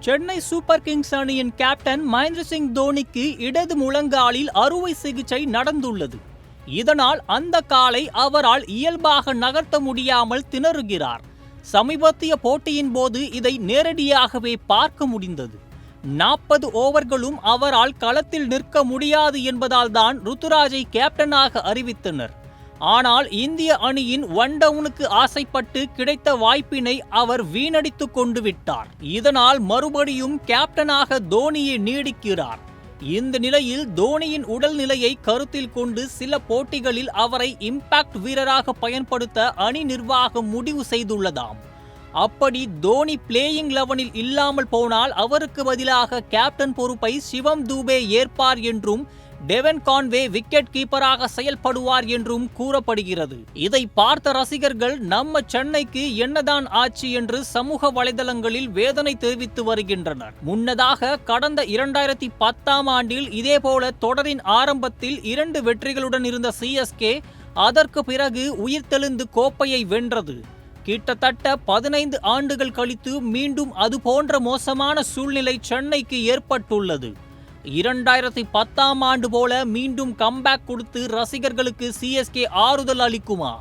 Chennai super Kings அணியின் captain Mahendra Singh தோனிக்கு இடது முழங்காலில் அறுவை சிகிச்சை நடந்துள்ளது. இதனால் அந்த காலை அவரால் இயல்பாக நகர்த்த முடியாமல் திணறுகிறார். சமீபத்திய போட்டியின் போது இதை நேரடியாகவே பார்க்க முடிந்தது. 40 ஓவர்களும் அவரால் களத்தில் நிற்க முடியாது என்பதால் தான் ருத்துராஜை கேப்டனாக அறிவித்தனர். ஆனால் இந்திய அணியின் ஒன் டவுனுக்கு ஆசைப்பட்டு கிடைத்த வாய்ப்பினை அவர் வீணடித்துக் கொண்டு விட்டார். இதனால் மறுபடியும் கேப்டனாக தோனியை நீடிக்கிறார். இந்த நிலையில் தோனியின் உடல்நிலையை கருத்தில் கொண்டு சில போட்டிகளில் அவரை இம்பாக்ட் வீரராக பயன்படுத்த அணி நிர்வாகம் முடிவு செய்துள்ளதாம். அப்படி தோனி பிளேயிங் 11-இல் இல்லாமல் போனால் அவருக்கு பதிலாக கேப்டன் பொறுப்பை சிவம் தூபே ஏற்பார் என்றும் டெவன் கான்வே விக்கெட் கீப்பராக செயல்படுவார் என்றும் கூறப்படுகிறது. இதை பார்த்த ரசிகர்கள் நம்ம சென்னைக்கு என்னதான் ஆச்சு என்று சமூக வலைதளங்களில் வேதனை தெரிவித்து வருகின்றனர். முன்னதாக கடந்த 2010ஆம் ஆண்டில் இதேபோல தொடரின் ஆரம்பத்தில் 2 வெற்றிகளுடன் இருந்த சிஎஸ்கே அதற்கு பிறகு உயிர்த்தெழுந்து கோப்பையை வென்றது. கிட்டத்தட்ட 15 ஆண்டுகள் கழித்து மீண்டும் அதுபோன்ற மோசமான சூழ்நிலை சென்னைக்கு ஏற்பட்டுள்ளது. 2010ஆம் ஆண்டு போல மீண்டும் கம்பேக் கொடுத்து ரசிகர்களுக்கு சிஎஸ்கே ஆறுதல் அளிக்குமா?